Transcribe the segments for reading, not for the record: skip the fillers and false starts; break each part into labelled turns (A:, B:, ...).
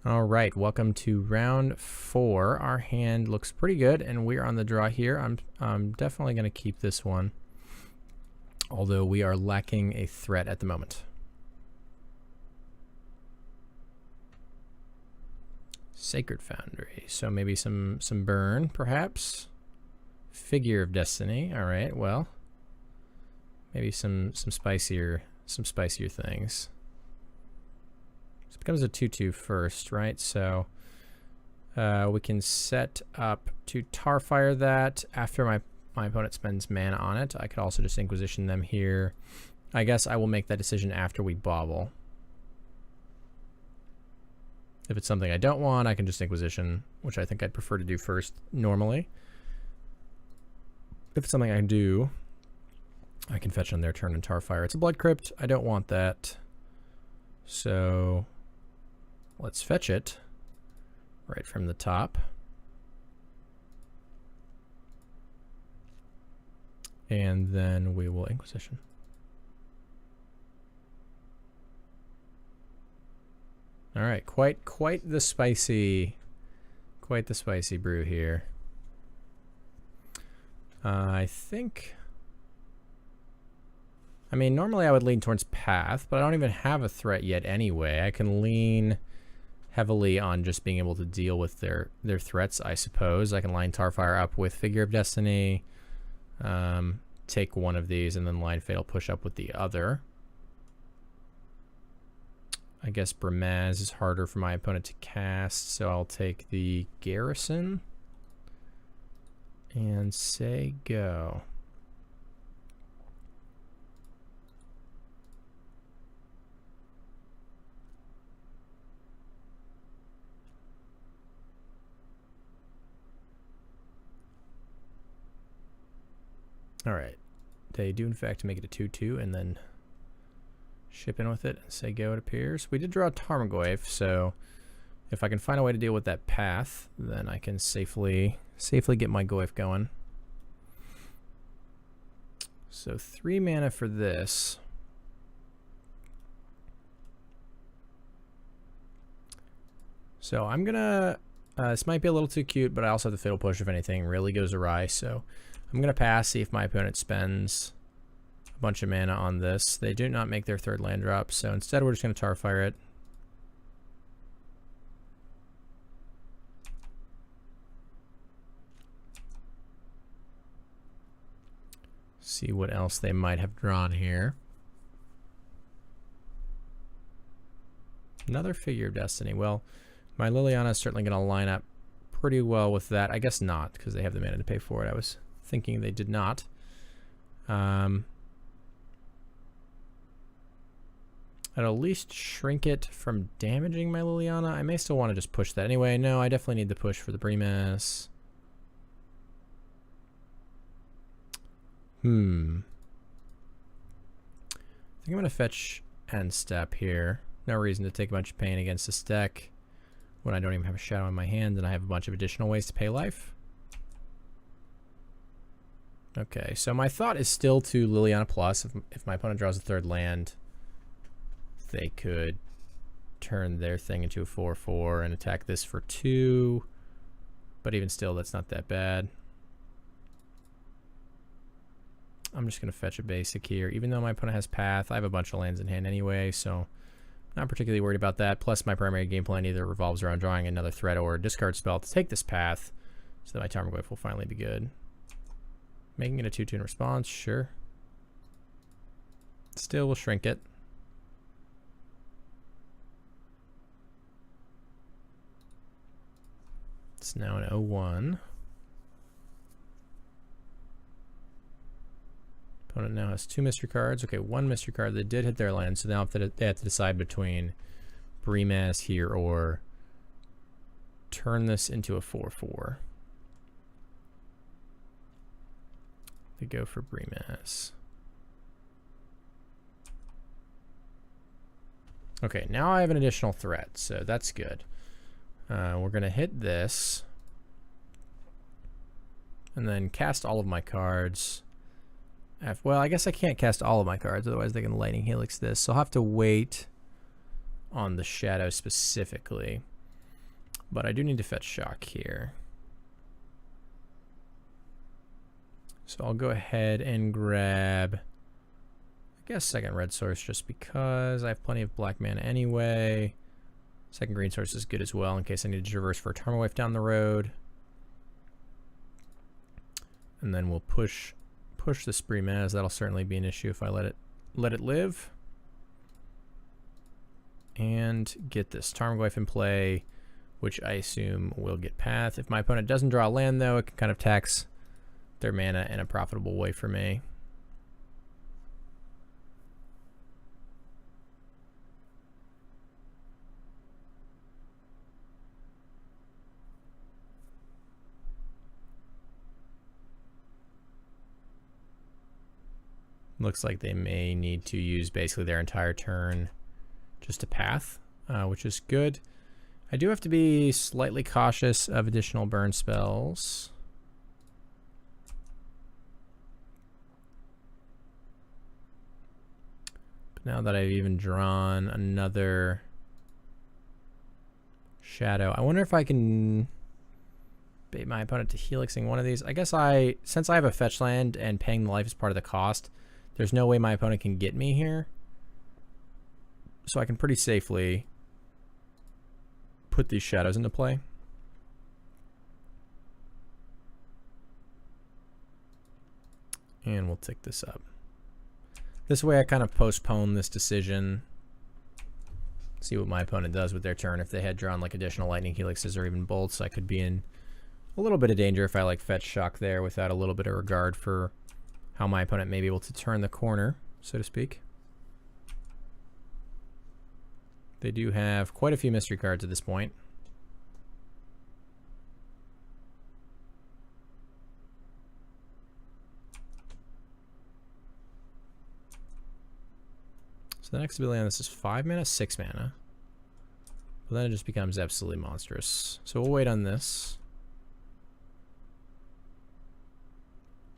A: All right, welcome to round 4. Our hand looks pretty good, and we're on the draw here. I'm definitely going to keep this one, although we are lacking a threat at the moment. Sacred Foundry, so maybe some burn, perhaps. Figure of Destiny. All right, well, maybe some spicier things. So it becomes a 2/2 first, right? So we can set up to Tarfire that after my opponent spends mana on it. I could also just Inquisition them here. I guess I will make that decision after we bobble. If it's something I don't want, I can just Inquisition, which I think I'd prefer to do first normally. If it's something I do, I can fetch on their turn and Tarfire. It's a Blood Crypt. I don't want that. So let's fetch it right from the top. And then we will Inquisition. All right, quite the spicy brew here. I think, I mean, normally I would lean towards Path, but I don't even have a threat yet anyway. I can lean heavily on just being able to deal with their threats, I suppose. I can line Tarfire up with Figure of Destiny, take one of these, and then line Fatal Push up with the other. I guess Brimaz is harder for my opponent to cast, so I'll take the Garrison and say go. All right, they do in fact make it a 2/2 and then ship in with it and say go, it appears. We did draw a Tarmogoyf, so if I can find a way to deal with that path, then I can safely get my Goyf going. So 3 mana for this. So I'm gonna, this might be a little too cute, but I also have the Fatal Push if anything really goes awry, so I'm gonna pass, see if my opponent spends a bunch of mana on this. They do not make their 3rd land drop, so instead we're just gonna Tarfire it. See what else they might have drawn here. Another Figure of Destiny. Well, my Liliana is certainly going to line up pretty well with that. I guess not, because they have the mana to pay for it. I was thinking they did not. I'd at least shrink it from damaging my Liliana. I may still want to just push that anyway. No, I definitely need the push for the Brimaz. I think I'm going to fetch End Step here. No reason to take a bunch of pain against this deck when I don't even have a shadow in my hand and I have a bunch of additional ways to pay life. Okay, so my thought is still to Liliana Plus. If my opponent draws a 3rd land, they could turn their thing into a 4/4 and attack this for 2. But even still, that's not that bad. I'm just going to fetch a basic here. Even though my opponent has Path, I have a bunch of lands in hand anyway, so not particularly worried about that. Plus, my primary game plan either revolves around drawing another threat or a discard spell to take this path, so that my Tarmogoyf will finally be good. Making it a 2/2 in response, sure. Still, we'll shrink it. It's now an 0/1. Opponent now has 2 mystery cards. Okay, 1 mystery card. They did hit their land, so now they have to decide between Brimaz here or turn this into a 4/4. They go for Brimaz. Okay, now I have an additional threat, so that's good. We're going to hit this and then cast all of my cards. Well, I guess I can't cast all of my cards, otherwise they can Lightning Helix this. So I'll have to wait on the shadow specifically. But I do need to fetch shock here. So I'll go ahead and grab, I guess, second red source just because I have plenty of black mana anyway. Second green source is good as well in case I need to traverse for a Tarmogoyf down the road. And then we'll push the Spree Maz. That'll certainly be an issue if I let it live. And get this Tarmogoyf in play, which I assume will get path. If my opponent doesn't draw land, though, it can kind of tax their mana in a profitable way for me. Looks like they may need to use basically their entire turn just to path, which is good. I do have to be slightly cautious of additional burn spells. But now that I've even drawn another shadow, I wonder if I can bait my opponent to helixing one of these. I guess since I have a fetch land and paying the life is part of the cost, there's no way my opponent can get me here. So I can pretty safely put these shadows into play. And we'll tick this up. This way I kind of postpone this decision. See what my opponent does with their turn. If they had drawn like additional lightning helixes or even bolts, I could be in a little bit of danger if I like fetch shock there without a little bit of regard for how my opponent may be able to turn the corner, so to speak. They do have quite a few mystery cards at this point. So the next ability on this is 5 mana, 6 mana. But then it just becomes absolutely monstrous. So we'll wait on this.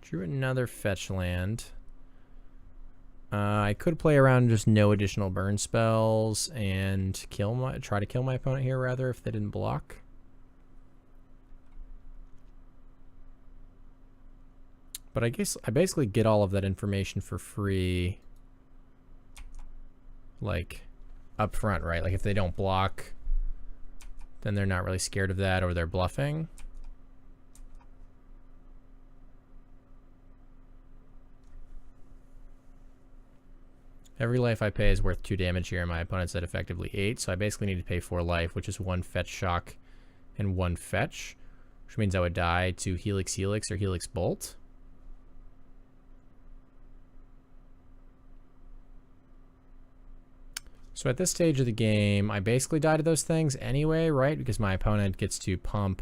A: Drew another fetch land. I could play around just no additional burn spells and try to kill my opponent here rather if they didn't block. But I guess I basically get all of that information for free, like up front, right? Like if they don't block, then they're not really scared of that, or they're bluffing. Every life I pay is worth 2 damage here, and my opponent's at effectively 8, so I basically need to pay 4 life, which is 1 fetch shock and 1 fetch, which means I would die to Helix Helix or Helix Bolt. So at this stage of the game, I basically die to those things anyway, right? Because my opponent gets to pump.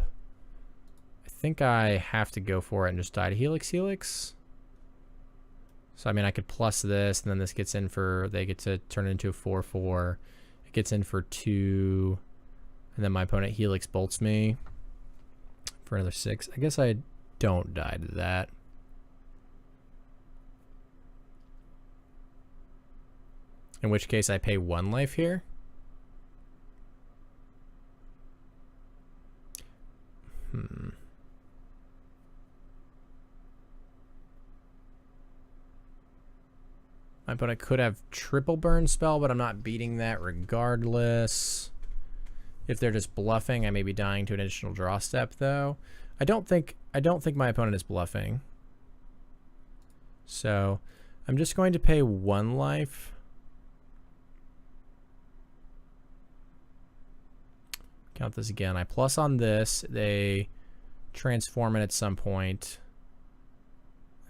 A: I think I have to go for it and just die to Helix Helix. So, I mean, I could plus this, and then this gets in for, they get to turn it into a 4/4. It gets in for 2, and then my opponent Helix bolts me for another 6. I guess I don't die to that. In which case I pay 1 life here. My opponent could have triple burn spell, but I'm not beating that regardless. If they're just bluffing, I may be dying to an additional draw step though. I don't think my opponent is bluffing. So I'm just going to pay 1 life. Count this again. I plus on this. They transform it at some point.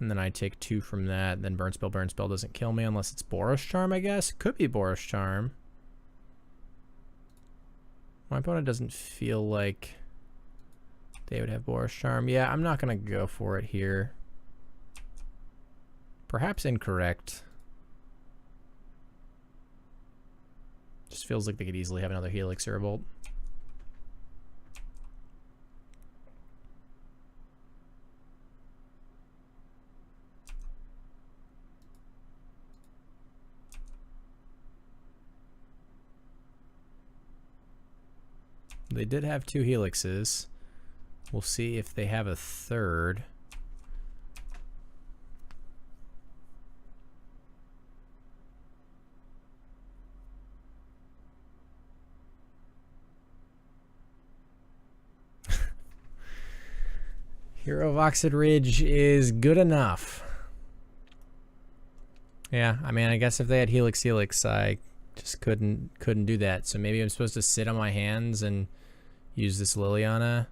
A: And then I take 2 from that. Then burn spell doesn't kill me unless it's Boros Charm, I guess. Could be Boros Charm. My opponent doesn't feel like they would have Boros Charm. Yeah, I'm not going to go for it here. Perhaps incorrect. Just feels like they could easily have another Helix or a Bolt. They did have 2 helixes. We'll see if they have a third. Hero of Oxid Ridge is good enough. Yeah, I mean, I guess if they had Helix, I just couldn't do that. So maybe I'm supposed to sit on my hands and use this Liliana.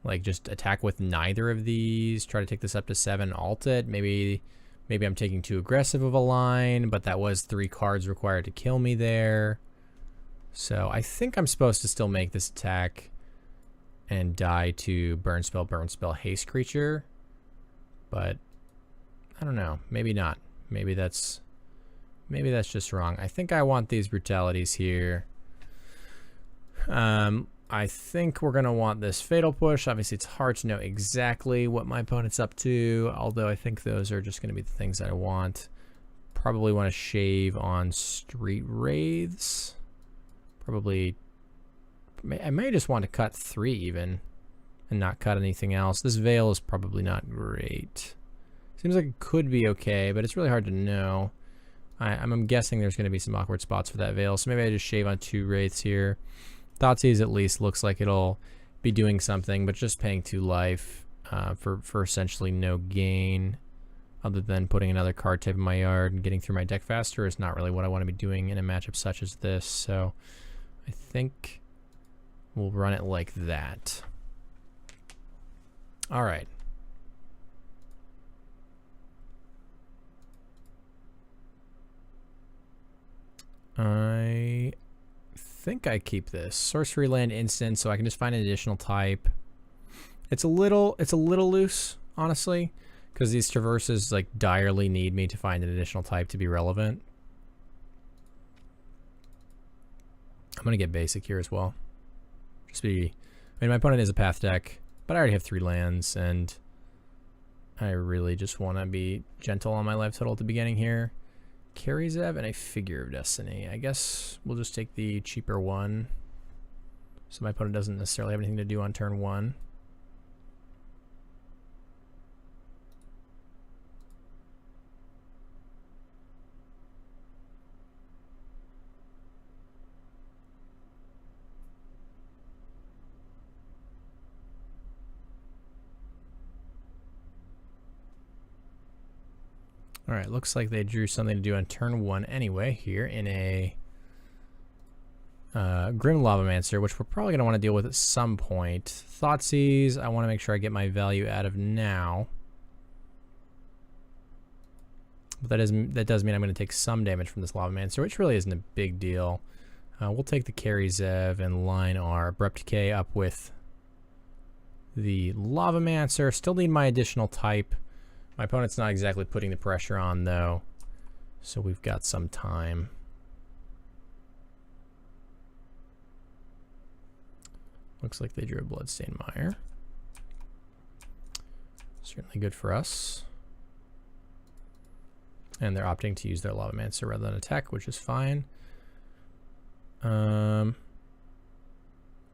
A: Like, just attack with neither of these. Try to take this up to 7, alt it. Maybe I'm taking too aggressive of a line, but that was 3 cards required to kill me there. So I think I'm supposed to still make this attack and die to burn spell, haste creature. But I don't know. Maybe not. Maybe that's just wrong. I think I want these brutalities here. I think we're gonna want this fatal push. Obviously, it's hard to know exactly what my opponent's up to, although I think those are just gonna be the things that I want. Probably want to shave on street wraiths. Probably, I may just want to cut 3 even, and not cut anything else. This veil is probably not great. Seems like it could be okay, but it's really hard to know. I'm guessing there's going to be some awkward spots for that veil, so maybe I just shave on 2 wraiths here. Thoughtseize at least looks like it'll be doing something, but just paying 2 life for essentially no gain, other than putting another card type in my yard and getting through my deck faster is not really what I want to be doing in a matchup such as this. So I think we'll run it like that. All right. I think I keep this sorcery land instant, so I can just find an additional type. It's a little loose, honestly, because these traverses like direly need me to find an additional type to be relevant. I'm gonna get basic here as well. I mean, my opponent is a path deck, but I already have 3 lands, and I really just want to be gentle on my life total at the beginning here. Carry Zev and a Figure of Destiny. I guess we'll just take the cheaper one, so my opponent doesn't necessarily have anything to do on turn 1. All right, looks like they drew something to do on turn 1 anyway here in a Grim Lavamancer, which we're probably going to want to deal with at some point. Thoughtseize, I want to make sure I get my value out of now. But that does mean I'm going to take some damage from this Lavamancer, which really isn't a big deal. We'll take the Carry Zev and line our Abrupt Decay up with the Lavamancer. Still need my additional type. My opponent's not exactly putting the pressure on, though, so we've got some time. Looks like they drew a Bloodstained Mire. Certainly good for us. And they're opting to use their Lavamancer rather than attack, which is fine. Grab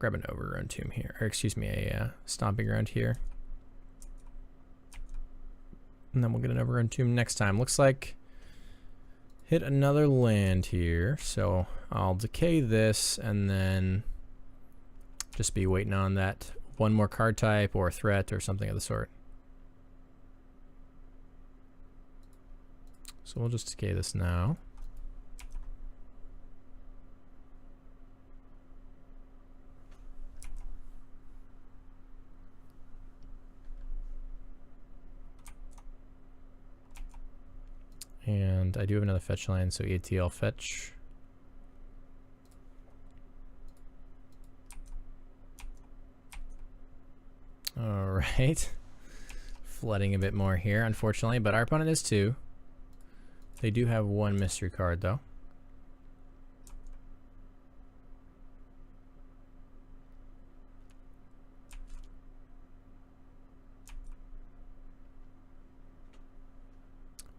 A: an Overgrown Tomb here, or excuse me, a Stomping Ground here. And then we'll get an Overgrown Tomb next time. Looks like hit another land here. So I'll decay this and then just be waiting on that one more card type or threat or something of the sort. So we'll just decay this now. And I do have another fetch line, so ETL fetch. All right. Flooding a bit more here, unfortunately, but our opponent is 2. They do have 1 mystery card, though.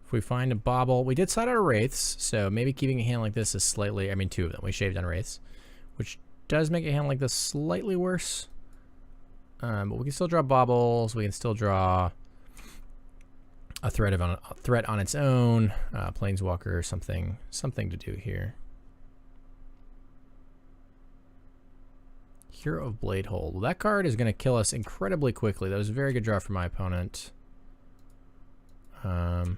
A: If we find a bauble, we did side out wraiths, so maybe keeping a hand like this is slightly, I mean 2 of them, we shaved on wraiths, which does make a hand like this slightly worse. But we can still draw baubles. We can still draw a threat on its own, planeswalker, something to do here. Hero of Bladehold. Well, that card is going to kill us incredibly quickly. That was a very good draw for my opponent. So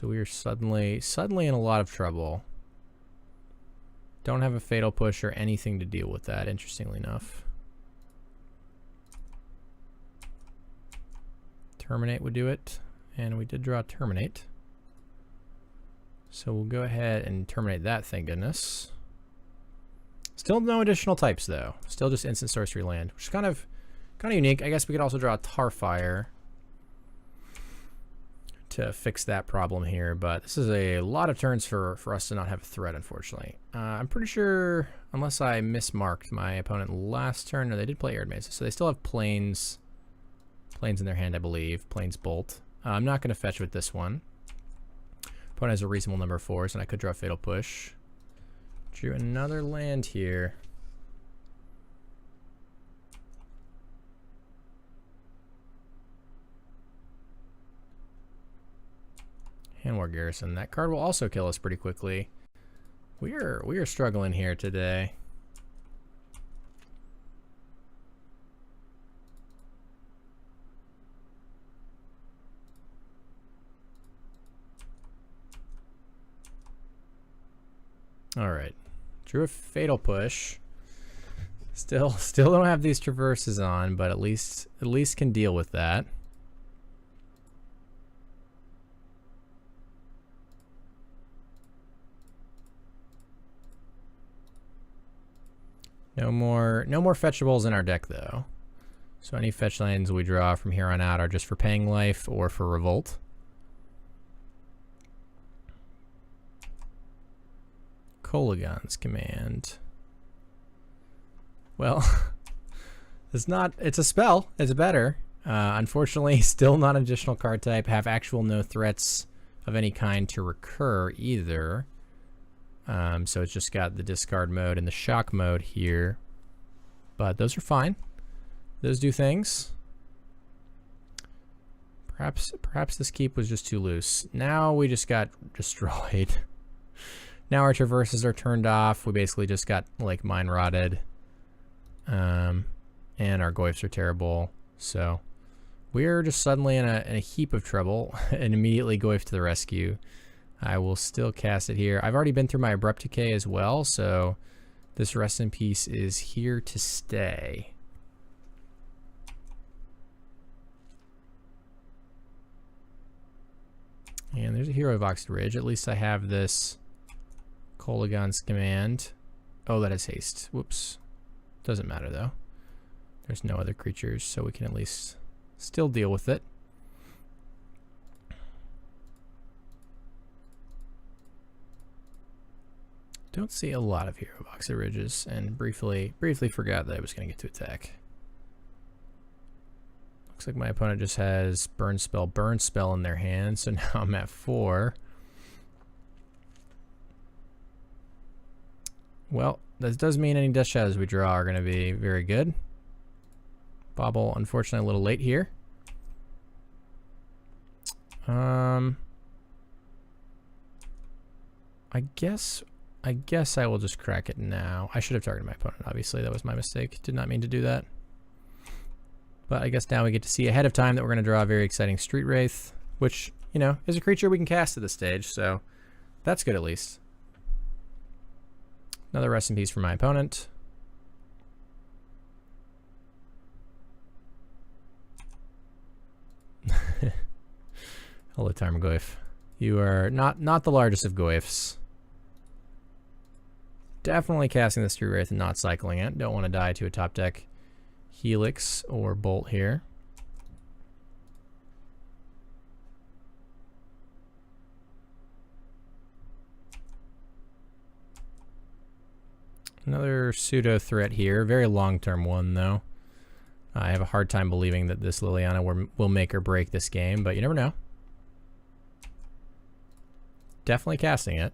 A: we are suddenly in a lot of trouble. Don't have a Fatal Push or anything to deal with that, interestingly enough. Terminate would do it, and we did draw Terminate. So we'll go ahead and terminate that, thank goodness. Still no additional types though. Still just instant sorcery land, which is kind of unique. I guess we could also draw a Tarfire to fix that problem here, but this is a lot of turns for us to not have a threat, unfortunately. I'm pretty sure, unless I mismarked my opponent last turn, no, they did play Arid Mesa, so they still have planes in their hand, I believe. Planes Bolt. I'm not going to fetch with this one. Opponent has a reasonable number of 4s, and I could draw Fatal Push. Drew another land here. Handwar Garrison. That card will also kill us pretty quickly. We are struggling here today. All right, drew a Fatal Push. Still don't have these traverses on, but at least can deal with that. No more fetchables in our deck though. So any fetch lands we draw from here on out are just for paying life or for revolt. Kolagon's Command. Well, it's a spell. It's better. Unfortunately, still not an additional card type. Have actual no threats of any kind to recur either. So it's just got the discard mode and the shock mode here. But those are fine. Those do things. Perhaps this keep was just too loose. Now we just got destroyed. Now our traverses are turned off. We basically just got like mine rotted. And our goyfs are terrible. So we're just suddenly in a heap of trouble and immediately goyf to the rescue. I will still cast it here. I've already been through my Abrupt Decay as well, so this Rest in Peace is here to stay. And there's a Hero of Oxid Ridge. At least I have this Kolagon's Command. Oh, that is haste. Whoops. Doesn't matter though. There's no other creatures, so we can at least still deal with it. Don't see a lot of Hero of Oxid Ridges, and briefly forgot that I was going to get to attack. Looks like my opponent just has Burn Spell in their hand, so now I'm at 4. Well, that does mean any Death Shadows we draw are going to be very good. Bobble, unfortunately, a little late here. I guess I will just crack it now. I should have targeted my opponent, obviously. That was my mistake. Did not mean to do that. But I guess now we get to see ahead of time that we're going to draw a very exciting Street Wraith, which, you know, is a creature we can cast at this stage, so that's good at least. Another Rest in Peace for my opponent. Hello, Tarmogoyf. You are not the largest of Goyfs. Definitely casting the Street Wraith and not cycling it. Don't want to die to a top deck Helix or Bolt here. Another pseudo threat here. Very long-term one, though. I have a hard time believing that this Liliana will make or break this game, but you never know. Definitely casting it.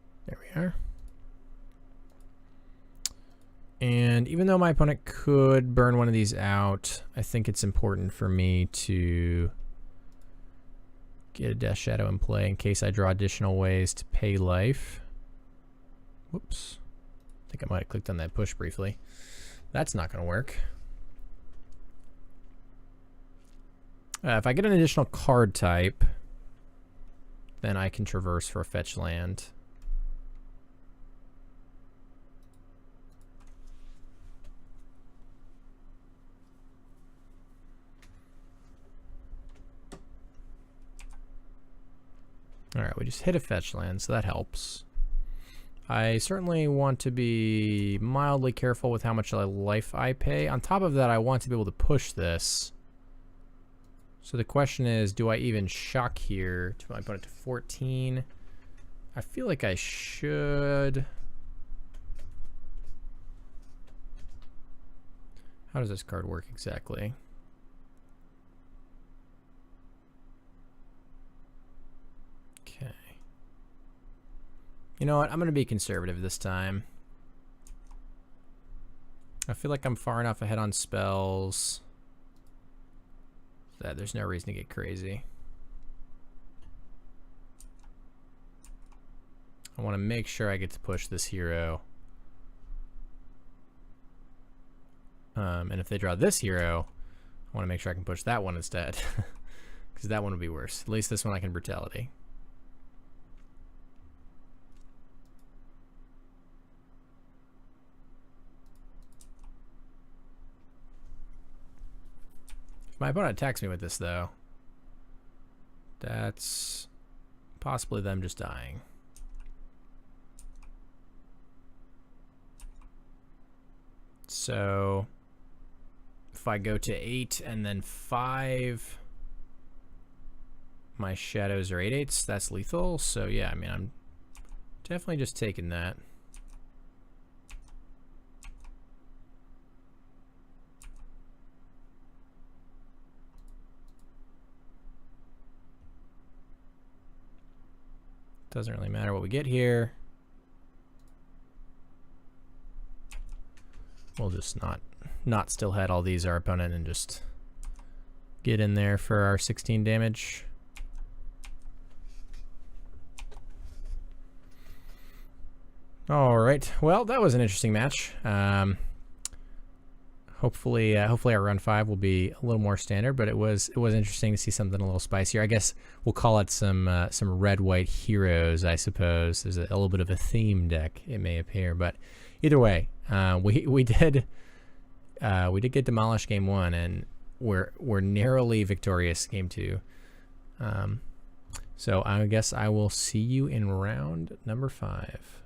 A: And even though my opponent could burn one of these out, I think it's important for me to get a Death Shadow in play in case I draw additional ways to pay life. Whoops. I think I might have clicked on that push briefly. That's not going to work. If I get an additional card type, then I can traverse for a fetch land. Alright, we just hit a fetch land, so that helps. I certainly want to be mildly careful with how much life I pay. On top of that, I want to be able to push this. So the question is, do I even shock here to my opponent to 14? I feel like I should. How does this card work exactly? Okay. You know what? I'm going to be conservative this time. I feel like I'm far enough ahead on spells that there's no reason to get crazy. I want to make sure I get to push this hero. And if they draw this hero, I want to make sure I can push that one instead. Because that one would be worse. At least this one I can brutality. If my opponent attacks me with this, though, that's possibly them just dying. So if I go to 8 and then 5, my shadows are 8/8. That's lethal. So yeah, I mean, I'm definitely just taking that. Doesn't really matter what we get here. We'll just not still head all these our opponent and just get in there for our 16 damage. All right. Well, that was an interesting match. Hopefully our run 5 will be a little more standard, but it was interesting to see something a little spicier. I guess we'll call it some red-white heroes, I suppose. There's a little bit of a theme deck, it may appear, but either way, we did get demolished game 1, and we're narrowly victorious game 2. So I guess I will see you in round number 5.